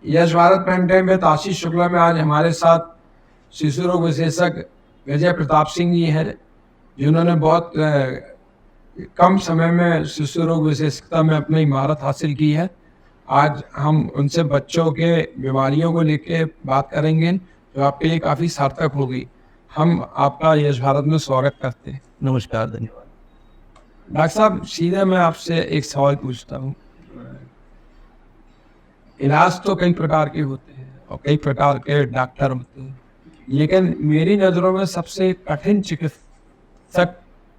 यश Bharat prime time में आशीष शुक्ला में आज हमारे साथ शिशु रोग विशेषज्ञ विजय प्रताप सिंह जी हैं, जिन्होंने बहुत कम समय में शिशु रोग विशेषज्ञता में अपनी महारत हासिल की है। आज हम उनसे बच्चों के बीमारियों को लेकर बात करेंगे जो आपके लिए काफ़ी सार्थक होगी। हम आपका यश भारत में स्वागत करते हैं। नमस्कार, धन्यवाद। डॉक्टर साहब, सीधे मैं आपसे एक सवाल पूछता हूँ। इलाज तो कई प्रकार के होते हैं और कई प्रकार के डॉक्टर होते हैं, लेकिन मेरी नज़रों में सबसे कठिन चिकित्सक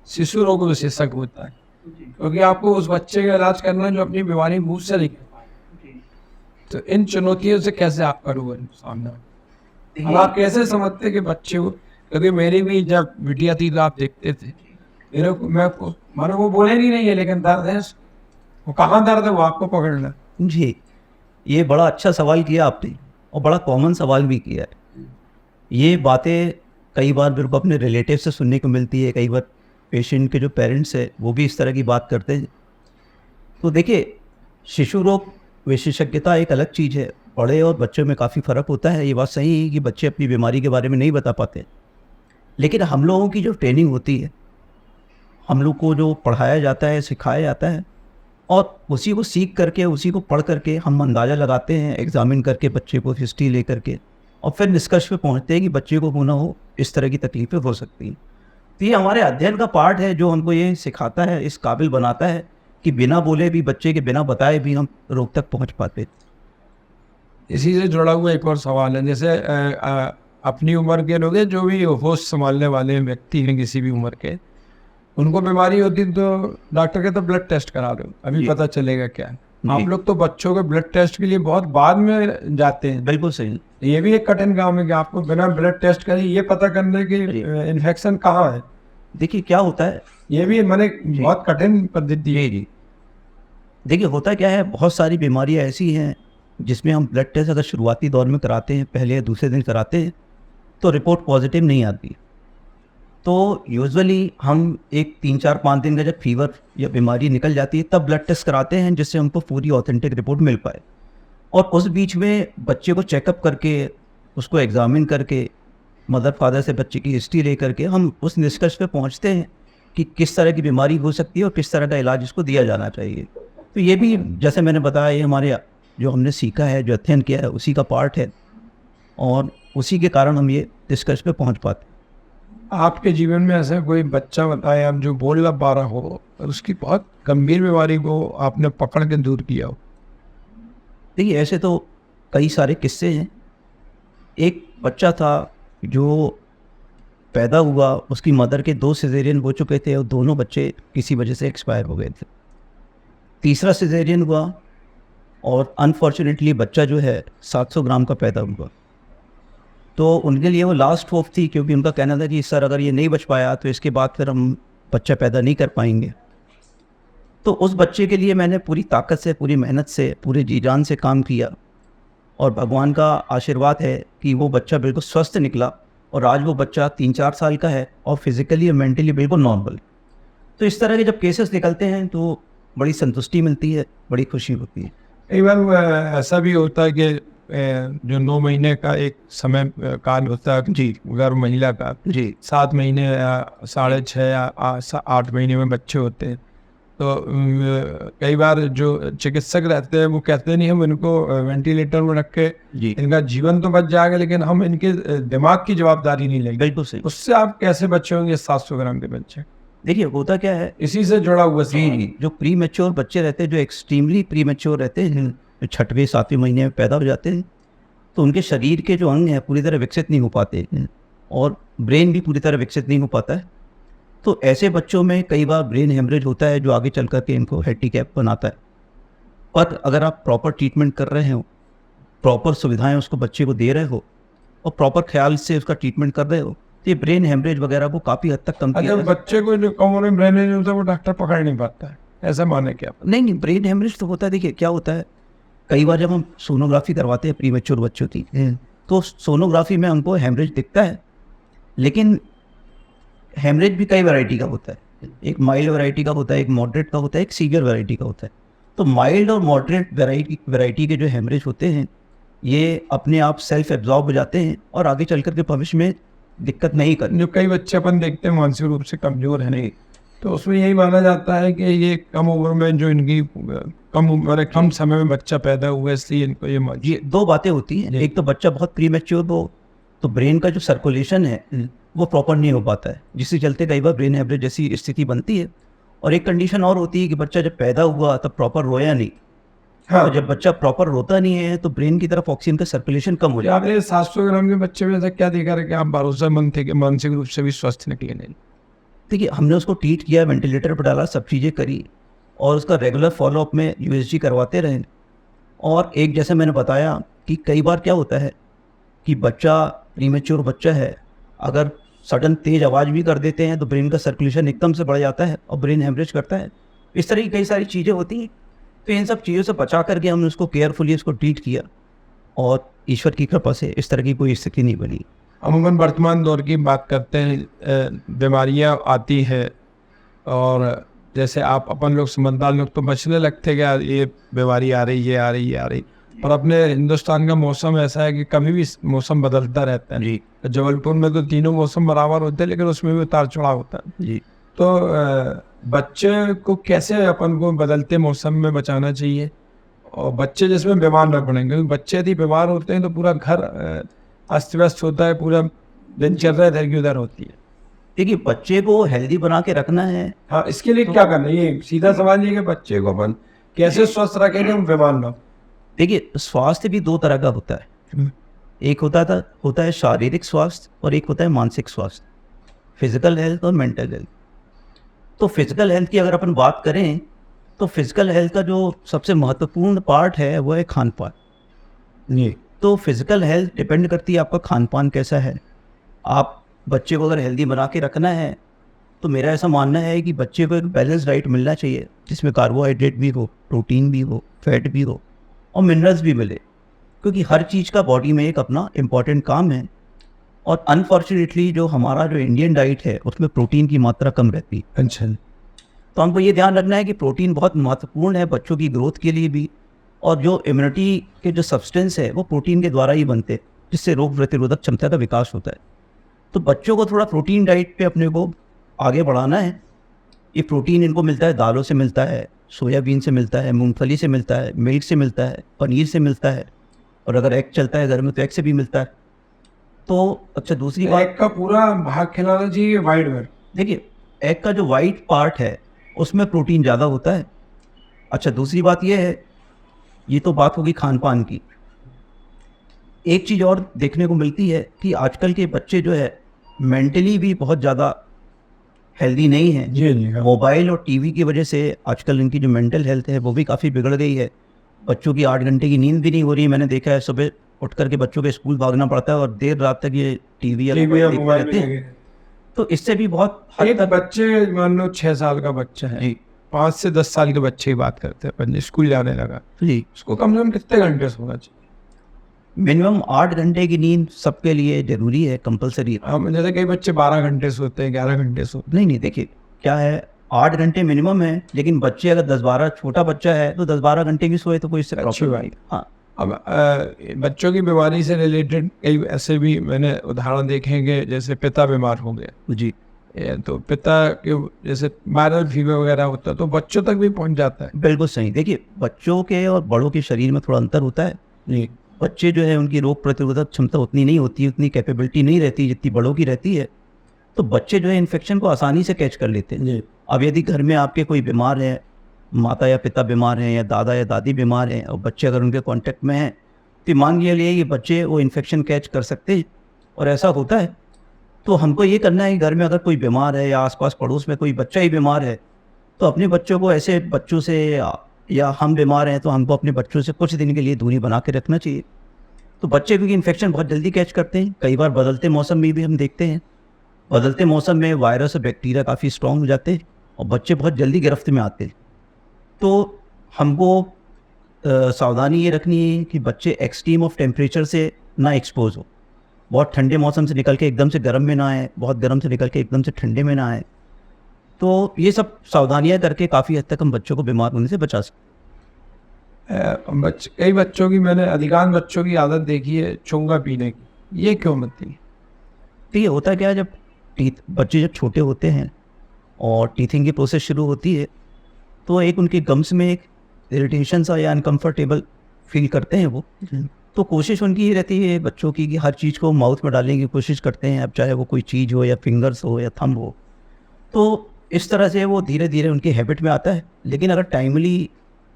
शिशु रोग विशेषज्ञ होता है, क्योंकि आपको उस बच्चे का इलाज करना है जो अपनी बीमारी मुंह से नहीं कर पाए। तो इन चुनौतियों से कैसे आप करोगे सामना? अब आप कैसे समझते कि बच्चे को, क्योंकि मेरी भी जब बिटिया थी तो आप देखते थे, मेरे को मैंने वो बोले नहीं है, लेकिन दर्द है, वो कहाँ दर्द है वो आपको पकड़ना। जी, ये बड़ा अच्छा सवाल किया आपने और बड़ा कॉमन सवाल भी किया है। ये बातें कई बार मेरे को अपने रिलेटिव से सुनने को मिलती है, कई बार पेशेंट के जो पेरेंट्स हैं वो भी इस तरह की बात करते हैं। तो देखिए, शिशु रोग विशेषज्ञता एक अलग चीज़ है, बड़े और बच्चों में काफ़ी फ़र्क होता है। ये बात सही है कि बच्चे अपनी बीमारी के बारे में नहीं बता पाते, लेकिन हम लोगों की जो ट्रेनिंग होती है, हम लोग को जो पढ़ाया जाता है, सिखाया जाता है, और उसी को सीख करके, उसी को पढ़ करके हम अंदाज़ा लगाते हैं, एग्जामिन करके बच्चे को हिस्ट्री ले करके, और फिर निष्कर्ष पे पहुंचते हैं कि बच्चे को हो ना हो इस तरह की तकलीफ़ें हो सकती हैं। तो ये हमारे अध्ययन का पार्ट है जो हमको ये सिखाता है, इस काबिल बनाता है कि बिना बोले भी, बच्चे के बिना बताए भी हम रोग तक पहुँच पाते। इसी से जुड़ा हुआ एक और सवाल है, जैसे अपनी उम्र के लोग हैं, जो भी होश संभालने वाले व्यक्ति हैं किसी भी उम्र के, उनको बीमारी होती तो डॉक्टर कहते ब्लड टेस्ट करा दो, अभी पता चलेगा क्या है। आप लोग तो बच्चों के ब्लड टेस्ट के लिए बहुत बाद में जाते हैं। बिल्कुल सही। ये भी एक कठिन काम है कि आपको बिना ब्लड टेस्ट करे ये पता करने की इन्फेक्शन कहाँ है। देखिए क्या होता है, ये भी मैंने बहुत कठिन पद्धति है। जी, देखिए होता क्या है, बहुत सारी बीमारियां ऐसी हैं जिसमें हम ब्लड टेस्ट अगर शुरुआती दौर में कराते हैं, पहले या दूसरे दिन कराते हैं, तो रिपोर्ट पॉजिटिव नहीं आती। तो यूजुअली हम एक 3-4-5 दिन का जब फीवर या बीमारी निकल जाती है तब ब्लड टेस्ट कराते हैं, जिससे हमको पूरी ऑथेंटिक रिपोर्ट मिल पाए। और उस बीच में बच्चे को चेकअप करके, उसको एग्जामिन करके, मदर फादर से बच्चे की हिस्ट्री ले करके हम उस निष्कर्ष पे पहुंचते हैं कि किस तरह की बीमारी हो सकती है और किस तरह का इलाज इसको दिया जाना चाहिए। तो ये भी, जैसे मैंने बताया, ये हमारे जो हमने सीखा है, जो अध्ययन किया है, उसी का पार्ट है, और उसी के कारण हम ये निष्कर्ष पे पहुँच पाते हैं। आपके जीवन में ऐसा कोई बच्चा बताए आप जो बोल ना पा रहा हो और उसकी बहुत गंभीर बीमारी को आपने पकड़ के दूर किया हो? देखिए ऐसे तो कई सारे किस्से हैं। एक बच्चा था जो पैदा हुआ, उसकी मदर के 2 सिजेरियन हो चुके थे और दोनों बच्चे किसी वजह से एक्सपायर हो गए थे। तीसरा सिजेरियन हुआ और अनफॉर्चुनेटली बच्चा जो है 700 ग्राम का पैदा हुआ। तो उनके लिए वो लास्ट होप थी, क्योंकि उनका कहना था कि सर अगर ये नहीं बच पाया तो इसके बाद फिर हम बच्चा पैदा नहीं कर पाएंगे। तो उस बच्चे के लिए मैंने पूरी ताकत से, पूरी मेहनत से, पूरे जी जान से काम किया, और भगवान का आशीर्वाद है कि वो बच्चा बिल्कुल स्वस्थ निकला, और आज वो बच्चा 3-4 साल का है और फिजिकली और मेंटली बिल्कुल नॉर्मल। तो इस तरह के जब केसेस निकलते हैं तो बड़ी संतुष्टि मिलती है, बड़ी खुशी होती है। कई बार ऐसा भी होता है कि जो 9 महीने का एक समय काल होता है जी, गर्भ महिला का, जी, 7 महीने या 6.5 या 8 महीने में बच्चे होते हैं, तो कई बार जो चिकित्सक रहते हैं वो कहते नहीं हम इनको वेंटिलेटर में रख के जी, इनका जीवन तो बच जाएगा, लेकिन हम इनके दिमाग की जवाबदारी नहीं लेंगे। बिल्कुल सही। उससे आप कैसे बचे होंगे 700 ग्राम के बच्चे? देखिए होता क्या है, इसी से जुड़ा हुआ सवाल। जी, जो प्री मैच्योर बच्चे रहते हैं, जो एक्सट्रीमली प्री मैच्योर रहते हैं, जो 6वें-7वें महीने में पैदा हो जाते हैं, तो उनके शरीर के जो अंग हैं पूरी तरह विकसित नहीं हो पाते और ब्रेन भी पूरी तरह विकसित नहीं हो पाता है। तो ऐसे बच्चों में कई बार ब्रेन हेमरेज होता है, जो आगे चल कर के इनको हैंडीकैप बनाता है। पर अगर आप प्रॉपर ट्रीटमेंट कर रहे हो, प्रॉपर सुविधाएं उसको बच्चे को दे रहे हो और प्रॉपर ख्याल से उसका ट्रीटमेंट कर रहे हो, तो ये ब्रेन हेमरेज वगैरह को काफ़ी हद तक कम किया अगर जा सकता बच्चे को जो कॉमन ब्रेन नहीं होता वो डॉक्टर पकड़ नहीं पाता है, ऐसा माने क्या? है। नहीं, ब्रेन हेमरेज तो होता है। देखिए क्या होता है, कई बार जब हम सोनोग्राफी करवाते हैं प्रीमेच्योर बच्चों की, तो सोनोग्राफी में हमको हेमरेज दिखता है, लेकिन हेमरेज भी कई वैरायटी का होता है। एक माइल्ड वैरायटी का होता है, एक मॉडरेट का होता है, एक सीवियर वैरायटी का होता है। तो माइल्ड और मॉडरेट वैरायटी के जो हेमरेज होते हैं, ये अपने आप सेल्फ एब्जॉर्ब हो जाते हैं और आगे चल कर के भविष्य में दिक्कत नहीं करनी। जो कई बच्चे अपन देखते हैं मानसिक रूप से कमजोर है नहीं, तो उसमें यही माना जाता है कि ये कम उम्र में जो इनकी कम समय में बच्चा पैदा हुआ है, इसलिए इनको ये दो बातें होती हैं। एक तो बच्चा बहुत प्री मैच्योर हो तो ब्रेन का जो सर्कुलेशन है वो प्रॉपर नहीं हो पाता है, जिसके चलते कई बार ब्रेन हैमरेज जैसी स्थिति बनती है। और एक कंडीशन और होती है कि बच्चा जब पैदा हुआ तब प्रॉपर रोया नहीं। हाँ, और जब बच्चा प्रॉपर रोता नहीं है तो ब्रेन की तरफ ऑक्सीजन का सर्कुलेशन कम हो जाता आपने 700 ग्राम के बच्चे में ऐसा क्या देखा है कि आप भरोसेमंद थे कि मानसिक रूप से भी स्वस्थ निकले नहीं? है। देखिए, हमने उसको ट्रीट किया, वेंटिलेटर पर डाला, सब चीज़ें करी और उसका रेगुलर फॉलोअप में यूएसजी करवाते रहे। और एक जैसे मैंने बताया कि कई बार क्या होता है कि बच्चा प्रीमेच्योर बच्चा है, अगर सडन तेज आवाज़ भी कर देते हैं तो ब्रेन का सर्कुलेशन एकदम से बढ़ जाता है और ब्रेन हेमरेज करता है। इस तरह की कई सारी चीज़ें होती हैं। तो इन सब चीज़ों से बचा करके हमने उसको केयरफुली उसको ट्रीट किया और ईश्वर की कृपा से इस तरह की कोई स्थिति नहीं बनी। अमूमन वर्तमान दौर की बात करते हैं, बीमारियां आती है और जैसे आप अपन लोग समझदार लोग तो बचने लगते हैं कि यार ये बीमारी आ रही है, आ रही है, आ रही। पर अपने हिंदुस्तान का मौसम ऐसा है कि कभी भी मौसम बदलता रहता है जी जबलपुर में तो तीनों मौसम बराबर होते हैं, लेकिन उसमें भी उतार चढ़ाव होता है। जी। तो बच्चे को कैसे अपन को बदलते मौसम में बचाना चाहिए और बच्चे जिसमें बीमार न पड़ेंगे, क्योंकि बच्चे यदि बीमार होते हैं तो पूरा घर अस्त व्यस्त होता है, पूरा दिनचर्या इधर की उधर होती है। देखिए, बच्चे को हेल्दी बना के रखना है। हाँ, इसके लिए क्या करना है? ये सीधा सवाल ये कि बच्चे को अपन कैसे स्वस्थ रखेंगे हम बीमार ना हो? देखिए, स्वास्थ्य भी दो तरह का होता है। एक होता है शारीरिक स्वास्थ्य और एक होता है मानसिक स्वास्थ्य, फिजिकल हेल्थ और मेंटल हेल्थ। तो फिजिकल हेल्थ की अगर अपन बात करें तो फिजिकल हेल्थ का जो सबसे महत्वपूर्ण पार्ट है वो है खान पान। जी, तो फिजिकल हेल्थ डिपेंड करती है आपका खान पान कैसा है। आप बच्चे को अगर हेल्दी बना के रखना है तो मेरा ऐसा मानना है कि बच्चे को एक बैलेंस डाइट मिलना चाहिए, जिसमें कार्बोहाइड्रेट भी हो, प्रोटीन भी हो, फैट भी हो और मिनरल्स भी मिले, क्योंकि हर चीज़ का बॉडी में एक अपना इम्पॉर्टेंट काम है। और अनफॉर्चुनेटली जो हमारा जो इंडियन डाइट है उसमें प्रोटीन की मात्रा कम रहती है। अच्छा। तो हमको ये ध्यान रखना है कि प्रोटीन बहुत महत्वपूर्ण है बच्चों की ग्रोथ के लिए भी, और जो इम्यूनिटी के जो सब्सटेंस है वो प्रोटीन के द्वारा ही बनते हैं, जिससे रोग प्रतिरोधक क्षमता का विकास होता है। तो बच्चों को थोड़ा प्रोटीन डाइट पे अपने को आगे बढ़ाना है। ये प्रोटीन इनको मिलता है, दालों से मिलता है, सोयाबीन से मिलता है, मूंगफली से मिलता है, मिल्क से मिलता है, पनीर से मिलता है, और अगर एग चलता है घर में तो एग से भी मिलता है। तो अच्छा, दूसरी बात, एग का पूरा भाग खिलाना चाहिए वाइट में? देखिए, एग का जो वाइट पार्ट है उसमें प्रोटीन ज़्यादा होता है। अच्छा, दूसरी बात यह है, ये तो बात होगी खान पान की। एक चीज़ और देखने को मिलती है कि आजकल के बच्चे जो है मेंटली भी बहुत ज़्यादा हेल्दी नहीं है। जी जी, हाँ। मोबाइल और टीवी की वजह से आजकल इनकी जो मेंटल हेल्थ है वो भी काफ़ी बिगड़ गई है। बच्चों की 8 घंटे की नींद भी नहीं हो रही। मैंने देखा है सुबह उठ करके बच्चों के स्कूल भागना पड़ता है और देर रात तक ये टीवी या मोबाइल देखते मोबाइल रहते हैं। तो इससे भी बहुत हद एक तक बच्चे मान लो 6 साल का बच्चा है, जी 5 से 10 साल के बच्चे की बात करते हैं अपन, स्कूल जाने लगा, जी उसको कम से कम कितने घंटे सोना चाहिए? मिनिमम 8 घंटे की नींद सबके लिए जरूरी है, कंपलसरी। हम जैसे कई बच्चे 12 घंटे सोते हैं, 11 घंटे सोते नहीं, देखिए क्या है, 8 घंटे मिनिमम है, लेकिन बच्चे अगर 10-12, छोटा बच्चा है तो 10-12 घंटे भी सोए तो कोई इससे अच्छी प्रॉब्लम बात। नहीं। हाँ, अब बच्चों की बीमारी से रिलेटेड कई ऐसे भी मैंने उदाहरण देखे हैं कि जैसे पिता बीमार हो गया, जी तो पिता के जैसे वायरल फीवर वगैरह होता है तो बच्चों तक भी पहुंच जाता है। बिल्कुल सही। देखिए, बच्चों के और बड़ों के शरीर में थोड़ा अंतर होता है। जी, बच्चे जो है उनकी रोग प्रतिरोधक क्षमता उतनी नहीं होती, उतनी कैपेबिलिटी नहीं रहती जितनी बड़ों की रहती है। तो बच्चे जो है इन्फेक्शन को आसानी से कैच कर लेते हैं। जी, अब यदि घर में आपके कोई बीमार है, माता या पिता बीमार हैं या दादा या दादी बीमार हैं, और बच्चे अगर उनके कांटेक्ट में हैं तो मान लिए ये बच्चे वो इन्फेक्शन कैच कर सकते हैं, और ऐसा होता है। तो हमको ये करना है कि घर में अगर कोई बीमार है या आसपास पड़ोस में कोई बच्चा ही बीमार है तो अपने बच्चों को ऐसे बच्चों से, या हम बीमार हैं तो हमको अपने बच्चों से कुछ दिन के लिए दूरी बना के रखना चाहिए। तो बच्चे क्योंकि इन्फेक्शन बहुत जल्दी कैच करते हैं, कई बार बदलते मौसम में भी हम देखते हैं, बदलते मौसम में वायरस और बैक्टीरिया काफ़ी स्ट्रॉन्ग हो जाते हैं और बच्चे बहुत जल्दी गिरफ्त में आते हैं। तो हमको सावधानी ये रखनी है कि बच्चे एक्सट्रीम ऑफ टेम्परेचर से ना एक्सपोज हो। बहुत ठंडे मौसम से निकल के एकदम से गर्म में ना आए, बहुत गर्म से निकल के एकदम से ठंडे में ना आए। तो ये सब सावधानियां करके काफ़ी हद तक हम बच्चों को बीमार होने से बचा सकते हैं। कई बच्चों की, मैंने अधिकांश बच्चों की आदत देखी है चुंगा पीने की, ये क्यों बनती है? तो ये होता क्या है, जब बच्चे जब छोटे होते हैं और टीथिंग की प्रोसेस शुरू होती है, तो एक उनके गम्स में एक इरिटेशन सा या अनकंफर्टेबल फील करते हैं वो। तो कोशिश उनकी ये रहती है बच्चों की कि हर चीज़ को माउथ में डालने की कोशिश करते हैं, अब चाहे वो कोई चीज़ हो या फिंगर्स हो या थंब हो। तो इस तरह से वो धीरे धीरे उनकी हैबिट में आता है। लेकिन अगर टाइमली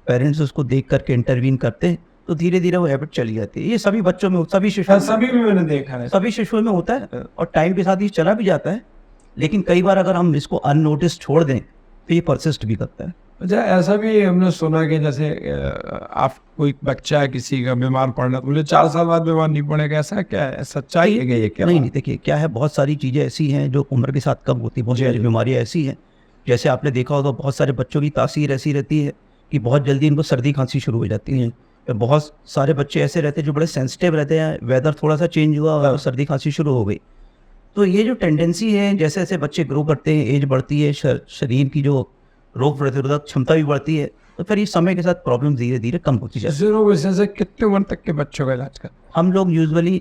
पेरेंट्स उसको देख करके इंटरवीन करते हैं तो धीरे धीरे वो हैबिट चली जाती है। ये सभी बच्चों में, सभी शिशुओं सभी में मैंने देखा है। सभी शिशुओं में होता है और टाइम के साथ ये चला भी जाता है। लेकिन कई बार अगर हम इसको अननोटिस छोड़ दें तो ये परसिस्ट भी करता है। अच्छा, ऐसा भी हमने सुना कि जैसे आप कोई बच्चा है किसी का बीमार पड़ना, तो बोले 4 साल बाद बीमार नहीं पड़ेगा, ऐसा क्या है? सच्चाई है क्या ये? क्या नहीं, देखिए क्या है, बहुत सारी चीज़ें ऐसी हैं जो उम्र के साथ कम होती है। बहुत सारी बीमारियाँ ऐसी हैं, जैसे आपने देखा होगा बहुत सारे बच्चों की तासीर ऐसी रहती है कि बहुत जल्दी इनको सर्दी खांसी शुरू हो जाती है। बहुत सारे बच्चे ऐसे रहते हैं जो बड़े सेंसिटिव रहते हैं, वेदर थोड़ा सा चेंज हुआ और सर्दी खांसी शुरू हो गई। तो ये जो टेंडेंसी है, जैसे जैसे बच्चे ग्रो करते हैं, एज बढ़ती है, शरीर की जो रोग प्रतिरोधक क्षमता भी बढ़ती है, तो फिर ये समय के साथ प्रॉब्लम धीरे धीरे कम होती जाती है। शिशु रोग विशेषज्ञ कितने उम्र तक के बच्चों का इलाज करते हम लोग यूजुअली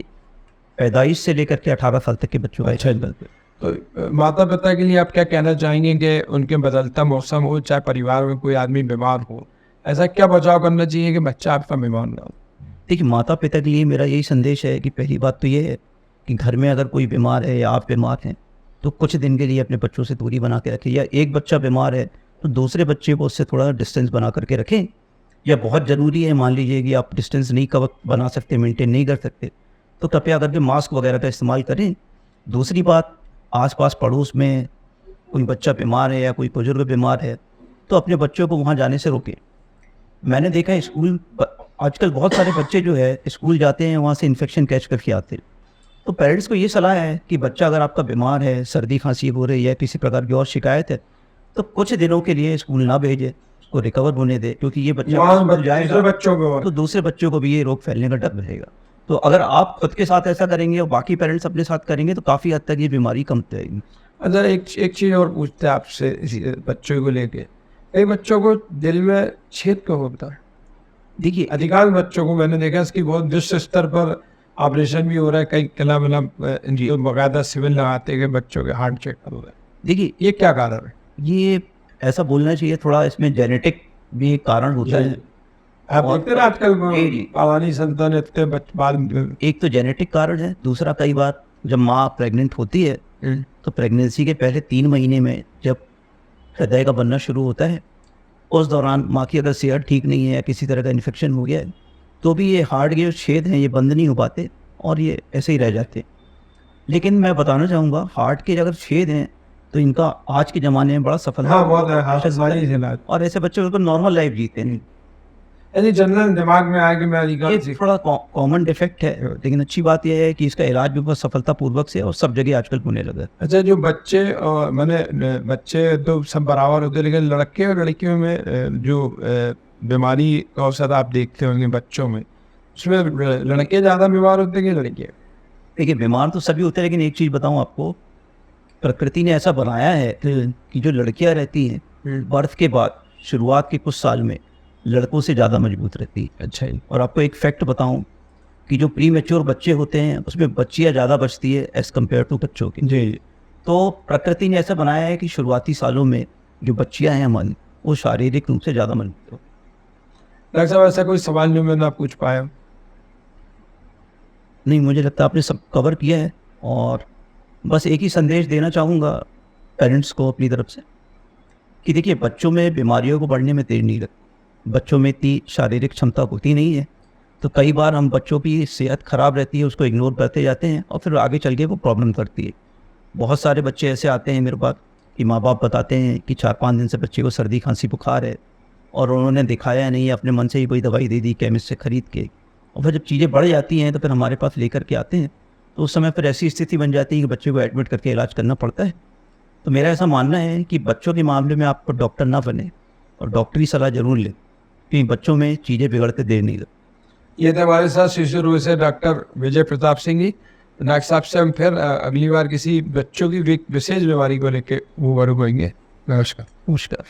पैदाइश से लेकर के 18 साल तक के बच्चों का इलाज करते हैं। तो माता पिता के लिए आप क्या कहना चाहेंगे कि उनके बदलता मौसम हो, चाहे परिवार में कोई आदमी बीमार हो, ऐसा क्या बचाव करना चाहिए कि बच्चा आपका बीमार ना हो? देखिए, माता पिता के लिए मेरा यही संदेश है कि पहली बात तो ये है कि घर में अगर कोई बीमार है या आप बीमार हैं तो कुछ दिन के लिए अपने बच्चों से दूरी बना के रखें, या एक बच्चा बीमार है तो दूसरे बच्चे को उससे थोड़ा डिस्टेंस बना करके रखें। या बहुत ज़रूरी है, मान लीजिए कि आप डिस्टेंस नहीं कवर बना सकते, मेंटेन नहीं कर सकते, तो कृपया करके मास्क वगैरह का इस्तेमाल करें। दूसरी बात, आसपास पड़ोस में कोई बच्चा बीमार है या कोई बुजुर्ग बीमार है तो अपने बच्चों को वहाँ जाने से रोकें। मैंने देखा है आजकल बहुत सारे बच्चे जो है स्कूल जाते हैं, वहाँ से इन्फेक्शन कैच करके आते हैं। तो पेरेंट्स को ये सलाह है कि बच्चा अगर आपका बीमार है, सर्दी खांसी हो रही है, किसी प्रकार की और शिकायत है, तो कुछ दिनों के लिए स्कूल ना भेजें, उसको रिकवर होने दे, क्योंकि ये बच्चा दूसरे बच्चों को, तो दूसरे बच्चों को भी ये रोग फैलने का डर रहेगा। तो अगर आप खुद के साथ ऐसा करेंगे और बाकी पेरेंट्स अपने साथ करेंगे तो काफ़ी हद तक ये बीमारी कम जाएगी। अच्छा, एक चीज़ और पूछते हैं आपसे बच्चों को लेके, कई बच्चों को दिल में छेद क्यों होता है? देखिए, अधिकांश बच्चों को मैंने देखा इसकी बहुत विश्व स्तर पर ऑपरेशन भी हो रहा है, कई कला मतलब बकायदा सिविल लगाते हैं बच्चों के हार्ट चेक हो रहा है। देखिए ये क्या कारण है? ये ऐसा बोलना चाहिए, थोड़ा इसमें जेनेटिक भी एक कारण होता है। आप देखते हैं आजकल पावानी संतान इतने बाद, एक तो जेनेटिक कारण है, दूसरा कई बार जब माँ प्रेग्नेंट होती है तो प्रेगनेंसी के पहले 3 महीने में जब हृदय का बनना शुरू होता है, उस दौरान माँ की अगर सेहत ठीक नहीं है या किसी तरह का इन्फेक्शन हो गया है तो भी ये हार्ट के जो छेद हैं ये बंद नहीं हो पाते और ये ऐसे ही रह जाते। लेकिन मैं बताना चाहूँगा, हार्ट के अगर छेद हैं तो इनका आज के ज़माने में बड़ा सफल और ऐसे बच्चे को नॉर्मल लाइफ जीते हैं। यदि जनरल दिमाग में आए कि मैं ये थोड़ा कॉमन डिफेक्ट है, लेकिन अच्छी बात यह है कि इसका इलाज भी बहुत सफलतापूर्वक से और सब जगह आजकल होने लगा है। अच्छा, जो बच्चे मैंने बच्चे तो सब बराबर होते, लेकिन लड़के और लड़कियों में जो बीमारी का औसत आप देखते होंगे बच्चों में, उसमें लड़के ज़्यादा बीमार होते हैं कि लड़के? देखिए, बीमार तो सभी होते हैं, लेकिन एक चीज़ बताऊँ आपको, प्रकृति ने ऐसा बनाया है कि जो लड़कियाँ रहती हैं बर्थ के बाद शुरुआत के कुछ साल में लड़कों से ज़्यादा मजबूत रहती है। अच्छा ही। और आपको एक फैक्ट बताऊं कि जो प्री मैच्योर बच्चे होते हैं उसमें बच्चियाँ ज़्यादा बचती है एज़ कम्पेयर टू बच्चों की। जी। तो प्रकृति ने ऐसा बनाया है कि शुरुआती सालों में जो बच्चियाँ हैं हमारी, वो शारीरिक रूप से ज़्यादा मजबूत हो। डॉक्टर साहब, ऐसा कोई सवाल जो मैं ना पूछ पाया? नहीं, मुझे लगता है आपने सब कवर किया है। और बस एक ही संदेश देना चाहूँगा पेरेंट्स को अपनी तरफ से कि देखिए, बच्चों में बीमारियों को बढ़ने में देर नहीं लगती। बच्चों में इतनी शारीरिक क्षमता होती नहीं है, तो कई बार हम बच्चों की सेहत ख़राब रहती है, उसको इग्नोर करते जाते हैं और फिर आगे चल के वो प्रॉब्लम करती है। बहुत सारे बच्चे ऐसे आते हैं मेरे पास कि माँ बाप बताते हैं कि 4-5 दिन से बच्चे को सर्दी खांसी बुखार है और उन्होंने दिखाया नहीं, अपने मन से ही कोई दवाई दे दी केमिस्ट से ख़रीद के, और फिर जब चीज़ें बढ़ जाती हैं तो फिर हमारे पास लेकर के आते हैं। तो उस समय फिर ऐसी स्थिति बन जाती है कि बच्चे को एडमिट करके इलाज करना पड़ता है। तो मेरा ऐसा मानना है कि बच्चों के मामले में आपको डॉक्टर ना बने और डॉक्टरी सलाह ज़रूर लें, कि बच्चों में चीज़ें बिगड़ते देर नहीं लगती। ये थे हमारे साथ शिशु रोग से डॉक्टर विजय प्रताप सिंह जी। डॉक्टर साहब से हम फिर अगली बार किसी बच्चों की विशेष बीमारी को लेकर रूबरू होंगे। नमस्कार। नमस्कार।